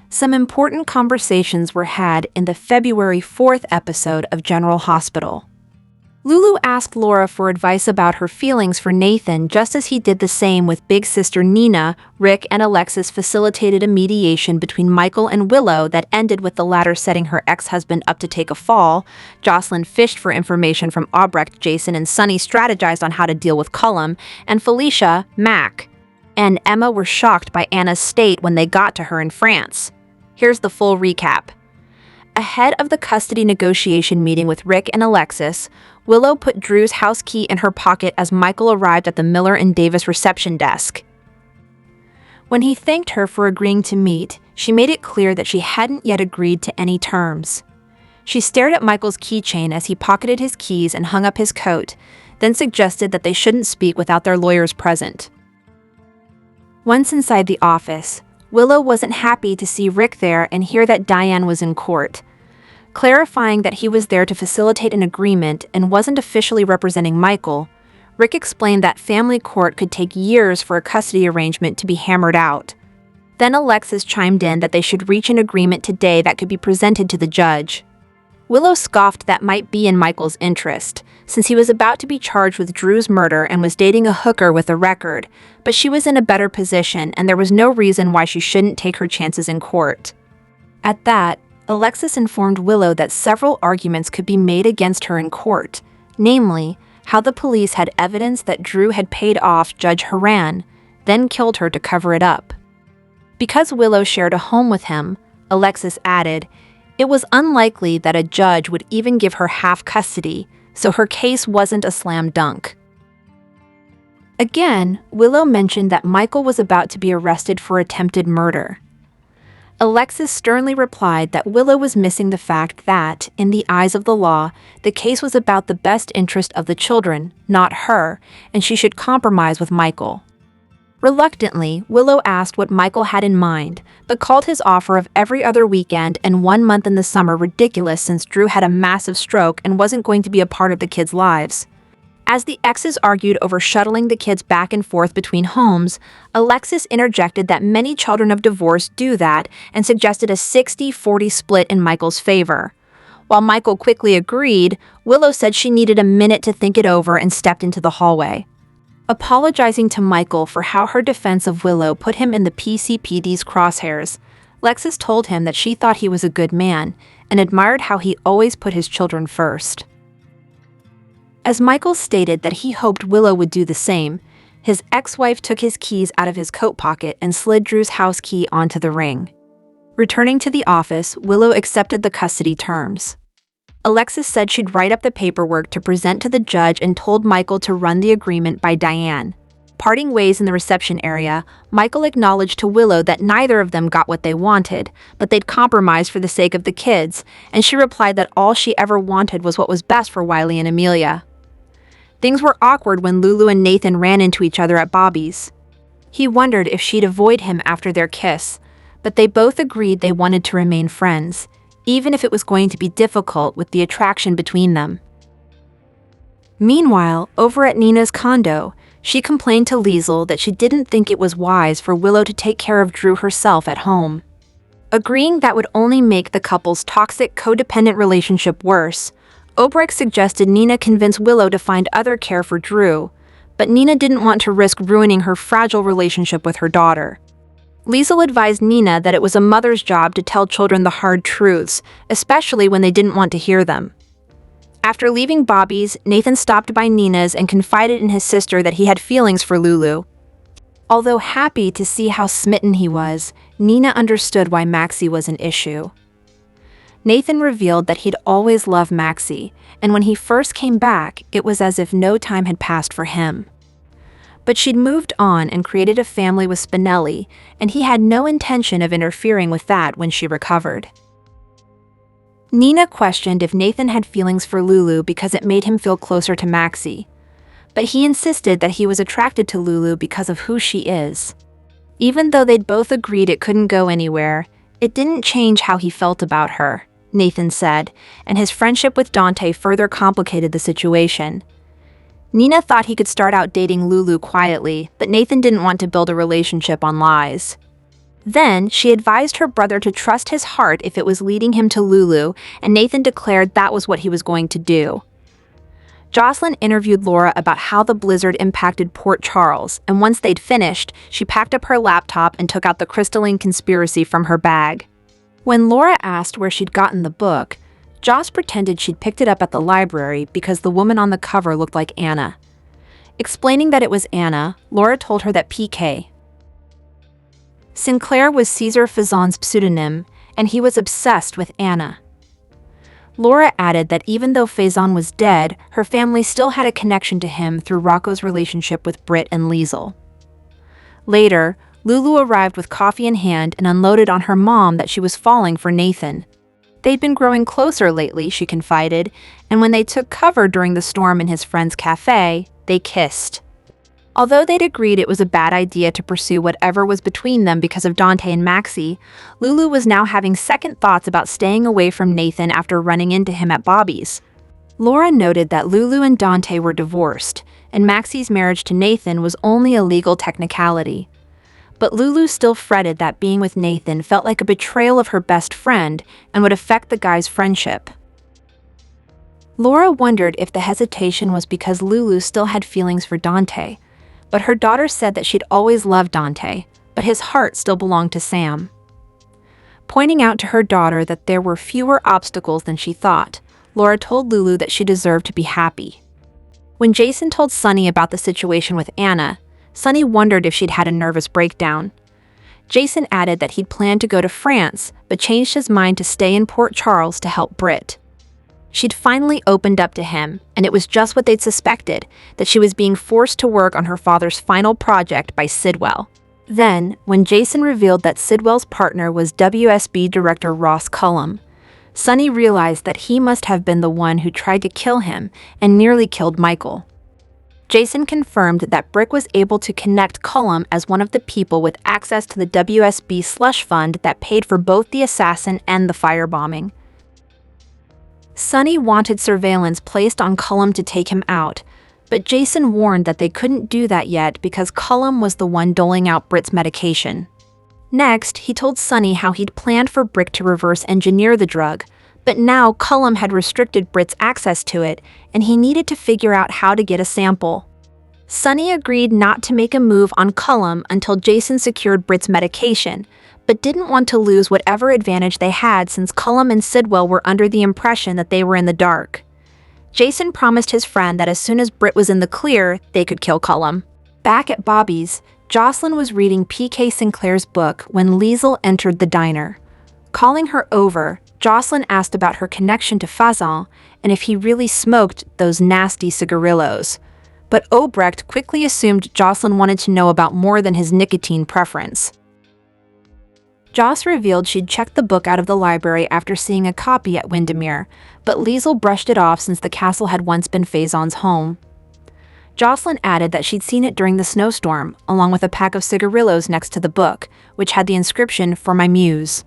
some important conversations were had in the February 4th episode of General Hospital. Lulu asked Laura for advice about her feelings for Nathan, just as he did the same with big sister Nina. Rick and Alexis facilitated a mediation between Michael and Willow that ended with the latter setting her ex-husband up to take a fall. Jocelyn fished for information from Albrecht. Jason and Sonny strategized on how to deal with Cullum, and Felicia, Mac, and Emma were shocked by Anna's state when they got to her in France. Here's the full recap. Ahead of the custody negotiation meeting with Rick and Alexis, Willow put Drew's house key in her pocket as Michael arrived at the Miller and Davis reception desk. When he thanked her for agreeing to meet, she made it clear that she hadn't yet agreed to any terms. She stared at Michael's keychain as he pocketed his keys and hung up his coat, then suggested that they shouldn't speak without their lawyers present. Once inside the office, Willow wasn't happy to see Rick there and hear that Diane was in court. Clarifying that he was there to facilitate an agreement and wasn't officially representing Michael, Rick explained that family court could take years for a custody arrangement to be hammered out. Then Alexis chimed in that they should reach an agreement today that could be presented to the judge. Willow scoffed that might be in Michael's interest, since he was about to be charged with Drew's murder and was dating a hooker with a record, but she was in a better position and there was no reason why she shouldn't take her chances in court. At that, Alexis informed Willow that several arguments could be made against her in court, namely, how the police had evidence that Drew had paid off Judge Haran, then killed her to cover it up. Because Willow shared a home with him, Alexis added, it was unlikely that a judge would even give her half custody, so her case wasn't a slam dunk. Again, Willow mentioned that Michael was about to be arrested for attempted murder. Alexis sternly replied that Willow was missing the fact that, in the eyes of the law, the case was about the best interest of the children, not her, and she should compromise with Michael. Reluctantly, Willow asked what Michael had in mind, but called his offer of every other weekend and 1 month in the summer ridiculous since Drew had a massive stroke and wasn't going to be a part of the kids' lives. As the exes argued over shuttling the kids back and forth between homes, Alexis interjected that many children of divorce do that and suggested a 60-40 split in Michael's favor. While Michael quickly agreed, Willow said she needed a minute to think it over and stepped into the hallway. Apologizing to Michael for how her defense of Willow put him in the PCPD's crosshairs, Alexis told him that she thought he was a good man and admired how he always put his children first. As Michael stated that he hoped Willow would do the same, his ex-wife took his keys out of his coat pocket and slid Drew's house key onto the ring. Returning to the office, Willow accepted the custody terms. Alexis said she'd write up the paperwork to present to the judge and told Michael to run the agreement by Diane. Parting ways in the reception area, Michael acknowledged to Willow that neither of them got what they wanted, but they'd compromise for the sake of the kids, and she replied that all she ever wanted was what was best for Wiley and Amelia. Things were awkward when Lulu and Nathan ran into each other at Bobby's. He wondered if she'd avoid him after their kiss, but they both agreed they wanted to remain friends, even if it was going to be difficult with the attraction between them. Meanwhile, over at Nina's condo, she complained to Liesl that she didn't think it was wise for Willow to take care of Drew herself at home. Agreeing that would only make the couple's toxic codependent relationship worse, Obrecht suggested Nina convince Willow to find other care for Drew, but Nina didn't want to risk ruining her fragile relationship with her daughter. Liesl advised Nina that it was a mother's job to tell children the hard truths, especially when they didn't want to hear them. After leaving Bobby's, Nathan stopped by Nina's and confided in his sister that he had feelings for Lulu. Although happy to see how smitten he was, Nina understood why Maxie was an issue. Nathan revealed that he'd always loved Maxie, and when he first came back, it was as if no time had passed for him. But she'd moved on and created a family with Spinelli, and he had no intention of interfering with that when she recovered. Nina questioned if Nathan had feelings for Lulu because it made him feel closer to Maxie, but he insisted that he was attracted to Lulu because of who she is. Even though they'd both agreed it couldn't go anywhere, it didn't change how he felt about her, Nathan said, and his friendship with Dante further complicated the situation. Nina thought he could start out dating Lulu quietly, but Nathan didn't want to build a relationship on lies. Then, she advised her brother to trust his heart if it was leading him to Lulu, and Nathan declared that was what he was going to do. Jocelyn interviewed Laura about how the blizzard impacted Port Charles, and once they'd finished, she packed up her laptop and took out the Crystalline Conspiracy from her bag. When Laura asked where she'd gotten the book, Joss pretended she'd picked it up at the library because the woman on the cover looked like Anna. Explaining that it was Anna, Laura told her that P.K. Sinclair was Cesar Faison's pseudonym, and he was obsessed with Anna. Laura added that even though Faison was dead, her family still had a connection to him through Rocco's relationship with Britt and Liesl. Later, Lulu arrived with coffee in hand and unloaded on her mom that she was falling for Nathan. They'd been growing closer lately, she confided, and when they took cover during the storm in his friend's cafe, they kissed. Although they'd agreed it was a bad idea to pursue whatever was between them because of Dante and Maxie, Lulu was now having second thoughts about staying away from Nathan after running into him at Bobby's. Laura noted that Lulu and Dante were divorced, and Maxie's marriage to Nathan was only a legal technicality. But Lulu still fretted that being with Nathan felt like a betrayal of her best friend and would affect the guy's friendship. Laura wondered if the hesitation was because Lulu still had feelings for Dante, but her daughter said that she'd always loved Dante, but his heart still belonged to Sam. Pointing out to her daughter that there were fewer obstacles than she thought, Laura told Lulu that she deserved to be happy. When Jason told Sonny about the situation with Anna, Sonny wondered if she'd had a nervous breakdown. Jason added that he'd planned to go to France, but changed his mind to stay in Port Charles to help Britt. She'd finally opened up to him, and it was just what they'd suspected, that she was being forced to work on her father's final project by Sidwell. Then, when Jason revealed that Sidwell's partner was WSB director Ross Cullum, Sonny realized that he must have been the one who tried to kill him and nearly killed Michael. Jason confirmed that Brick was able to connect Cullum as one of the people with access to the WSB slush fund that paid for both the assassin and the firebombing. Sonny wanted surveillance placed on Cullum to take him out, but Jason warned that they couldn't do that yet because Cullum was the one doling out Britt's medication. Next, he told Sonny how he'd planned for Brick to reverse engineer the drug, but now Cullum had restricted Britt's access to it, and he needed to figure out how to get a sample. Sonny agreed not to make a move on Cullum until Jason secured Britt's medication, but didn't want to lose whatever advantage they had since Cullum and Sidwell were under the impression that they were in the dark. Jason promised his friend that as soon as Britt was in the clear, they could kill Cullum. Back at Bobby's, Jocelyn was reading P.K. Sinclair's book when Liesl entered the diner. Calling her over, Jocelyn asked about her connection to Faison and if he really smoked those nasty cigarillos. But Obrecht quickly assumed Jocelyn wanted to know about more than his nicotine preference. Joss revealed she'd checked the book out of the library after seeing a copy at Windermere, but Liesl brushed it off since the castle had once been Faison's home. Jocelyn added that she'd seen it during the snowstorm, along with a pack of cigarillos next to the book, which had the inscription, "For my muse."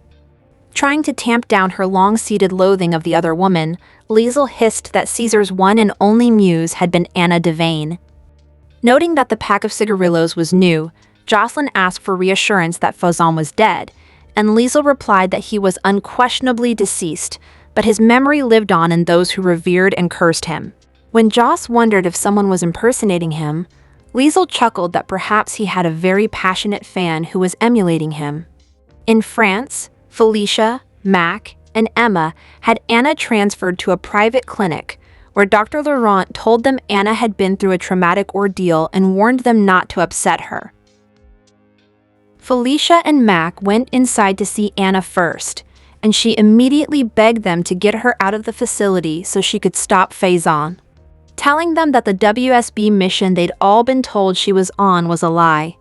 Trying to tamp down her long-seated loathing of the other woman, Liesl hissed that Caesar's one and only muse had been Anna Devane. Noting that the pack of cigarillos was new, Jocelyn asked for reassurance that Faison was dead, and Liesl replied that he was unquestionably deceased, but his memory lived on in those who revered and cursed him. When Joss wondered if someone was impersonating him, Liesl chuckled that perhaps he had a very passionate fan who was emulating him. In France, Felicia, Mac, and Emma had Anna transferred to a private clinic, where Dr. Laurent told them Anna had been through a traumatic ordeal and warned them not to upset her. Felicia and Mac went inside to see Anna first, and she immediately begged them to get her out of the facility so she could stop Faison. Telling them that the WSB mission they'd all been told she was on was a lie.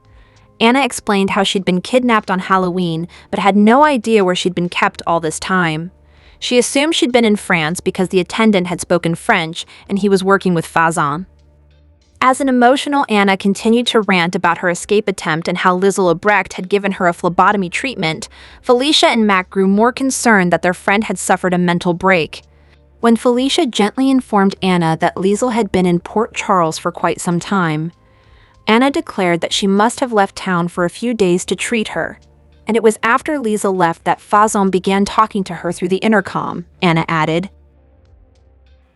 Anna explained how she'd been kidnapped on Halloween, but had no idea where she'd been kept all this time. She assumed she'd been in France because the attendant had spoken French and he was working with Faison. As an emotional Anna continued to rant about her escape attempt and how Liesl Obrecht had given her a phlebotomy treatment, Felicia and Mac grew more concerned that their friend had suffered a mental break. When Felicia gently informed Anna that Liesl had been in Port Charles for quite some time, Anna declared that she must have left town for a few days to treat her, And it was after Lisa left that Fazon began talking to her through the intercom, Anna added.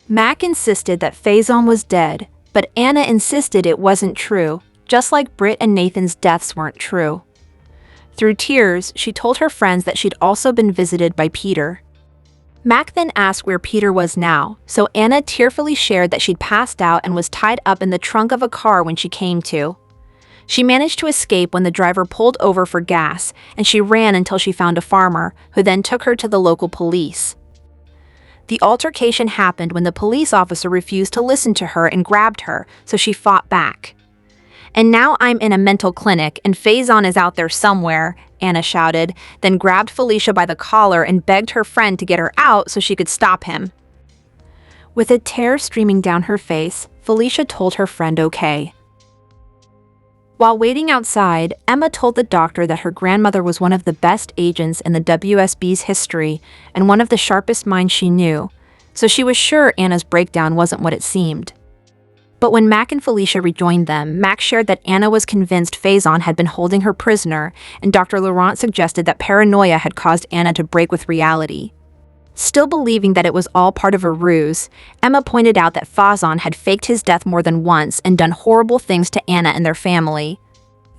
Mac insisted that Fazon was dead, but Anna insisted it wasn't true, just like Britt and Nathan's deaths weren't true. Through tears, she told her friends that she'd also been visited by Peter. Mac then asked where Peter was now, so Anna tearfully shared that she'd passed out and was tied up in the trunk of a car when she came to. She managed to escape when the driver pulled over for gas, and she ran until she found a farmer, who then took her to the local police. The altercation happened when the police officer refused to listen to her and grabbed her, so she fought back. "And now I'm in a mental clinic and Fazon is out there somewhere," Anna shouted, then grabbed Felicia by the collar and begged her friend to get her out so she could stop him. With a tear streaming down her face, Felicia told her friend okay. While waiting outside, Emma told the doctor that her grandmother was one of the best agents in the WSB's history and one of the sharpest minds she knew, so she was sure Anna's breakdown wasn't what it seemed. But when Mac and Felicia rejoined them, Mac shared that Anna was convinced Fazon had been holding her prisoner, and Dr. Laurent suggested that paranoia had caused Anna to break with reality. Still believing that it was all part of a ruse, Emma pointed out that Fazon had faked his death more than once and done horrible things to Anna and their family.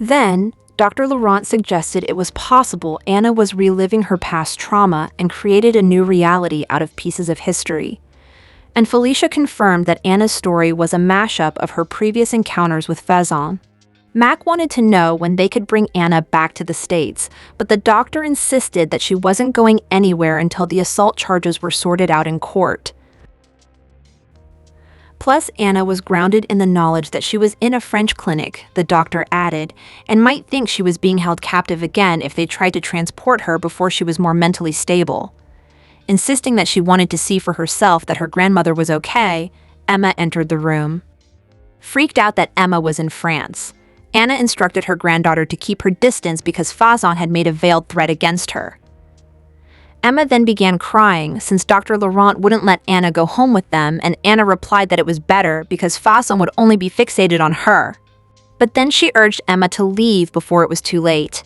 Then, Dr. Laurent suggested it was possible Anna was reliving her past trauma and created a new reality out of pieces of history. And Felicia confirmed that Anna's story was a mashup of her previous encounters with Fazon. Mac wanted to know when they could bring Anna back to the States, but the doctor insisted that she wasn't going anywhere until the assault charges were sorted out in court. Plus, Anna was grounded in the knowledge that she was in a French clinic, the doctor added, and might think she was being held captive again if they tried to transport her before she was more mentally stable. Insisting that she wanted to see for herself that her grandmother was okay, Emma entered the room. Freaked out that Emma was in France, Anna instructed her granddaughter to keep her distance because Fazon had made a veiled threat against her. Emma then began crying since Dr. Laurent wouldn't let Anna go home with them, and Anna replied that it was better because Fazon would only be fixated on her. But then she urged Emma to leave before it was too late.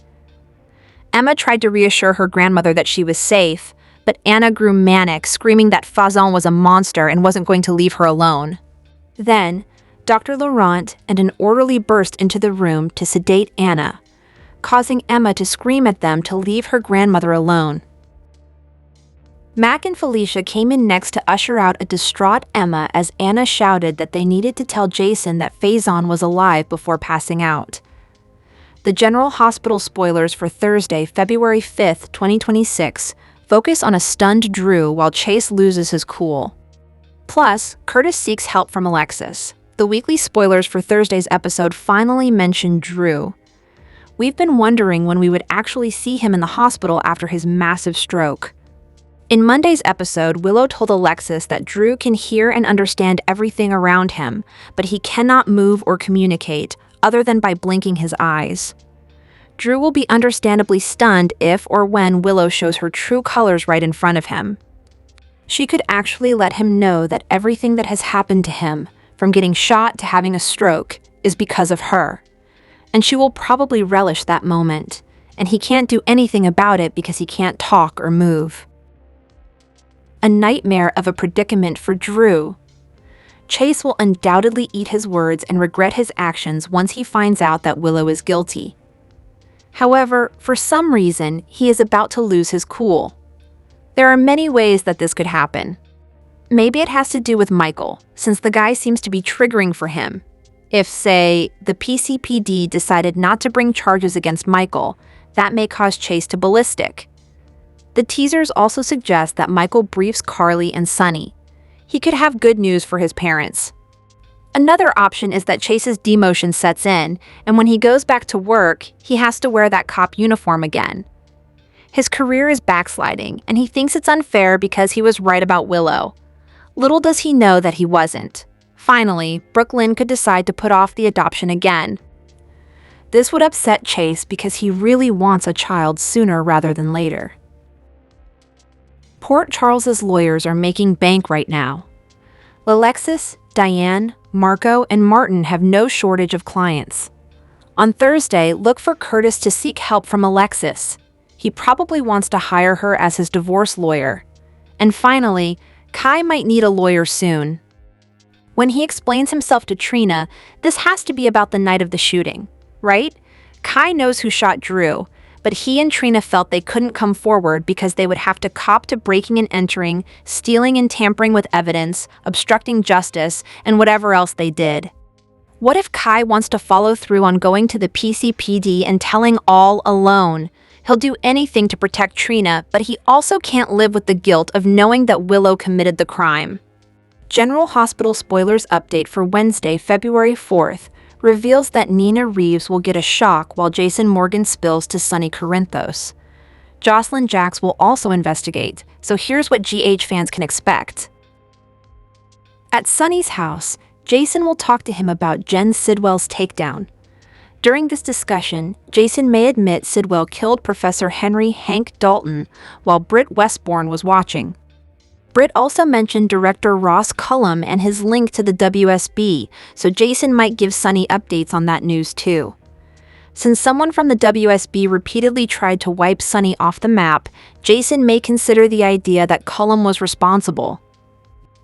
Emma tried to reassure her grandmother that she was safe, but Anna grew manic, screaming that Fazon was a monster and wasn't going to leave her alone. Then, Dr. Laurent and an orderly burst into the room to sedate Anna, causing Emma to scream at them to leave her grandmother alone. Mac and Felicia came in next to usher out a distraught Emma as Anna shouted that they needed to tell Jason that Fazon was alive before passing out. The General Hospital spoilers for Thursday, February 5th, 2026, focus on a stunned Drew while Chase loses his cool. Plus, Curtis seeks help from Alexis. The weekly spoilers for Thursday's episode finally mention Drew. We've been wondering when we would actually see him in the hospital after his massive stroke. In Monday's episode, Willow told Alexis that Drew can hear and understand everything around him, but he cannot move or communicate, other than by blinking his eyes. Drew will be understandably stunned if or when Willow shows her true colors right in front of him. She could actually let him know that everything that has happened to him, from getting shot to having a stroke, is because of her. And she will probably relish that moment, and he can't do anything about it because he can't talk or move. A nightmare of a predicament for Drew. Chase will undoubtedly eat his words and regret his actions once he finds out that Willow is guilty. However, for some reason, he is about to lose his cool. There are many ways that this could happen. Maybe it has to do with Michael, since the guy seems to be triggering for him. If, say, the PCPD decided not to bring charges against Michael, that may cause Chase to ballistic. The teasers also suggest that Michael briefs Carly and Sonny. He could have good news for his parents. Another option is that Chase's demotion sets in, and when he goes back to work, he has to wear that cop uniform again. His career is backsliding, and he thinks it's unfair because he was right about Willow. Little does he know that he wasn't. Finally, Brooklyn could decide to put off the adoption again. This would upset Chase because he really wants a child sooner rather than later. Port Charles's lawyers are making bank right now. Alexis, Diane, Marco, and Martin have no shortage of clients. On Thursday, look for Curtis to seek help from Alexis. He probably wants to hire her as his divorce lawyer. And finally, Kai might need a lawyer soon. When he explains himself to Trina, this has to be about the night of the shooting, right? Kai knows who shot Drew, but he and Trina felt they couldn't come forward because they would have to cop to breaking and entering, stealing and tampering with evidence, obstructing justice, and whatever else they did. What if Kai wants to follow through on going to the PCPD and telling all alone? He'll do anything to protect Trina, but he also can't live with the guilt of knowing that Willow committed the crime. General Hospital spoilers update for Wednesday, February 4th, reveals that Nina Reeves will get a shock while Jason Morgan spills to Sonny Corinthos. Jocelyn Jacks will also investigate, so here's what GH fans can expect. At Sonny's house, Jason will talk to him about Jen Sidwell's takedown. During this discussion, Jason may admit Sidwell killed Professor Henry Hank Dalton while Britt Westbourne was watching. Britt also mentioned director Ross Cullum and his link to the WSB, so Jason might give Sonny updates on that news too. Since someone from the WSB repeatedly tried to wipe Sonny off the map, Jason may consider the idea that Cullum was responsible.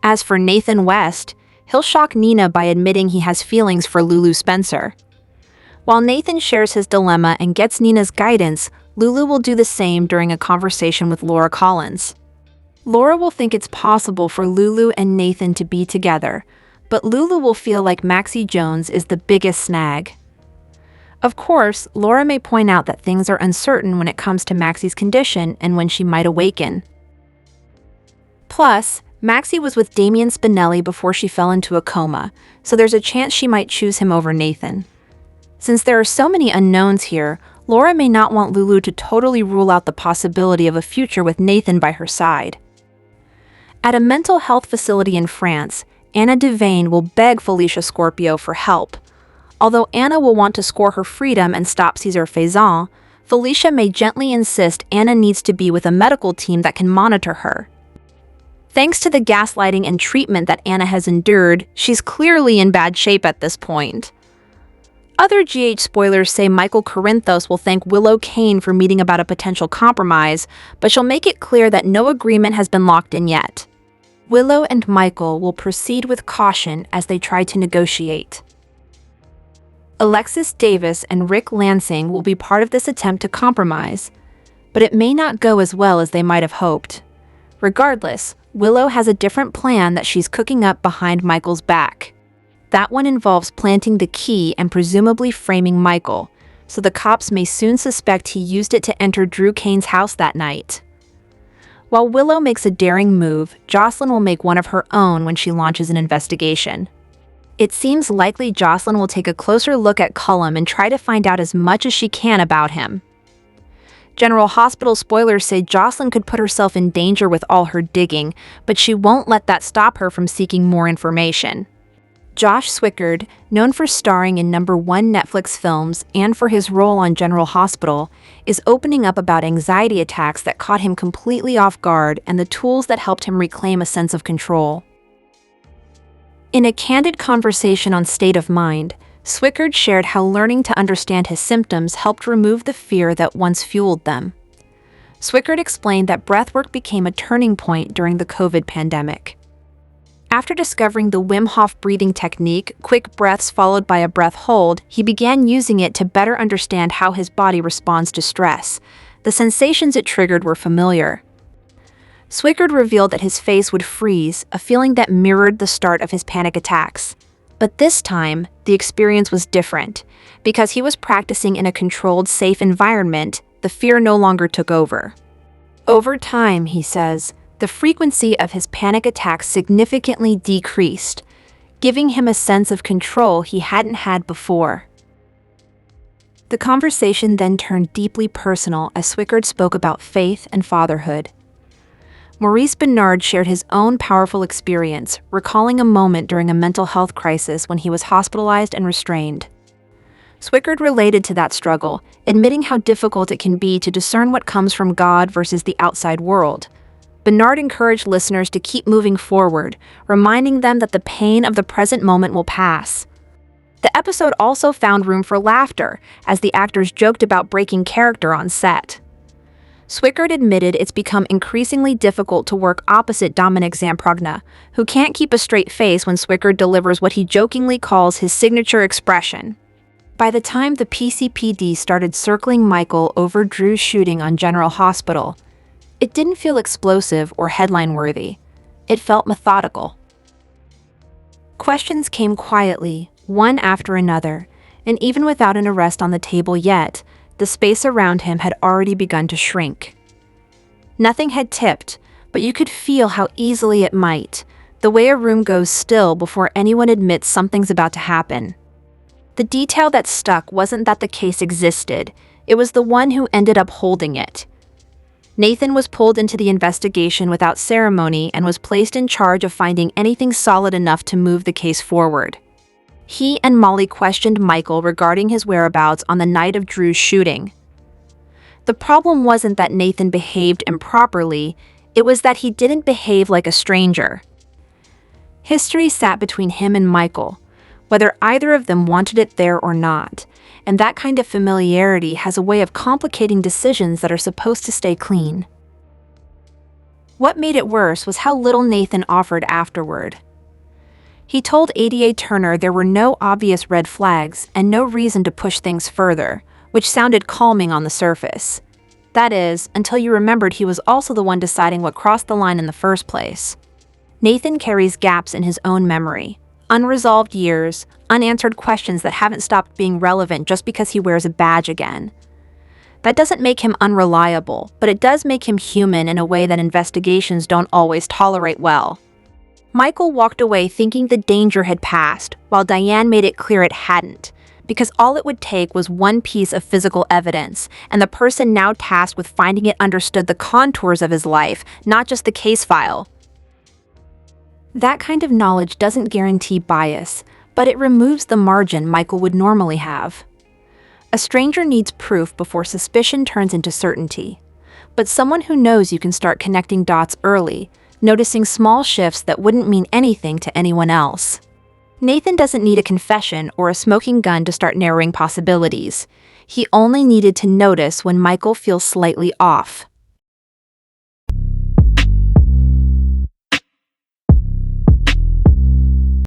As for Nathan West, he'll shock Nina by admitting he has feelings for Lulu Spencer. While Nathan shares his dilemma and gets Nina's guidance, Lulu will do the same during a conversation with Laura Collins. Laura will think it's possible for Lulu and Nathan to be together, but Lulu will feel like Maxie Jones is the biggest snag. Of course, Laura may point out that things are uncertain when it comes to Maxie's condition and when she might awaken. Plus, Maxie was with Damian Spinelli before she fell into a coma, so there's a chance she might choose him over Nathan. Since there are so many unknowns here, Laura may not want Lulu to totally rule out the possibility of a future with Nathan by her side. At a mental health facility in France, Anna Devane will beg Felicia Scorpio for help. Although Anna will want to score her freedom and stop Cesar Faison, Felicia may gently insist Anna needs to be with a medical team that can monitor her. Thanks to the gaslighting and treatment that Anna has endured, she's clearly in bad shape at this point. Other GH spoilers say Michael Corinthos will thank Willow Kane for meeting about a potential compromise, but she'll make it clear that no agreement has been locked in yet. Willow and Michael will proceed with caution as they try to negotiate. Alexis Davis and Rick Lansing will be part of this attempt to compromise, but it may not go as well as they might have hoped. Regardless, Willow has a different plan that she's cooking up behind Michael's back. That one involves planting the key and presumably framing Michael, so the cops may soon suspect he used it to enter Drew Kane's house that night. While Willow makes a daring move, Jocelyn will make one of her own when she launches an investigation. It seems likely Jocelyn will take a closer look at Cullum and try to find out as much as she can about him. General Hospital spoilers say Jocelyn could put herself in danger with all her digging, but she won't let that stop her from seeking more information. Josh Swickard, known for starring in #1 Netflix films and for his role on General Hospital, is opening up about anxiety attacks that caught him completely off guard and the tools that helped him reclaim a sense of control. In a candid conversation on State of Mind, Swickard shared how learning to understand his symptoms helped remove the fear that once fueled them. Swickard explained that breathwork became a turning point during the COVID pandemic. After discovering the Wim Hof breathing technique, quick breaths followed by a breath hold, he began using it to better understand how his body responds to stress. The sensations it triggered were familiar. Swickard revealed that his face would freeze, a feeling that mirrored the start of his panic attacks. But this time, the experience was different. Because he was practicing in a controlled, safe environment, the fear no longer took over. Over time, he says, the frequency of his panic attacks significantly decreased, giving him a sense of control he hadn't had before. The conversation then turned deeply personal as Swickard spoke about faith and fatherhood. Maurice Bernard shared his own powerful experience, recalling a moment during a mental health crisis when he was hospitalized and restrained. Swickard related to that struggle, admitting how difficult it can be to discern what comes from God versus the outside world. Bernard encouraged listeners to keep moving forward, reminding them that the pain of the present moment will pass. The episode also found room for laughter, as the actors joked about breaking character on set. Swickard admitted it's become increasingly difficult to work opposite Dominic Zamprogna, who can't keep a straight face when Swickard delivers what he jokingly calls his signature expression. By the time the PCPD started circling Michael over Drew's shooting on General Hospital, it didn't feel explosive or headline-worthy. It felt methodical. Questions came quietly, one after another, and even without an arrest on the table yet, the space around him had already begun to shrink. Nothing had tipped, but you could feel how easily it might, the way a room goes still before anyone admits something's about to happen. The detail that stuck wasn't that the case existed, it was the one who ended up holding it. Nathan was pulled into the investigation without ceremony and was placed in charge of finding anything solid enough to move the case forward. He and Molly questioned Michael regarding his whereabouts on the night of Drew's shooting. The problem wasn't that Nathan behaved improperly, it was that he didn't behave like a stranger. History sat between him and Michael, whether either of them wanted it there or not, and that kind of familiarity has a way of complicating decisions that are supposed to stay clean. What made it worse was how little Nathan offered afterward. He told ADA Turner there were no obvious red flags and no reason to push things further, which sounded calming on the surface. That is, until you remembered he was also the one deciding what crossed the line in the first place. Nathan carries gaps in his own memory. Unresolved years, unanswered questions that haven't stopped being relevant just because he wears a badge again. That doesn't make him unreliable, but it does make him human in a way that investigations don't always tolerate well. Michael walked away thinking the danger had passed, while Diane made it clear it hadn't, because all it would take was one piece of physical evidence, and the person now tasked with finding it understood the contours of his life, not just the case file. That kind of knowledge doesn't guarantee bias, but it removes the margin Michael would normally have. A stranger needs proof before suspicion turns into certainty. But someone who knows you can start connecting dots early, noticing small shifts that wouldn't mean anything to anyone else. Nathan doesn't need a confession or a smoking gun to start narrowing possibilities. He only needed to notice when Michael feels slightly off.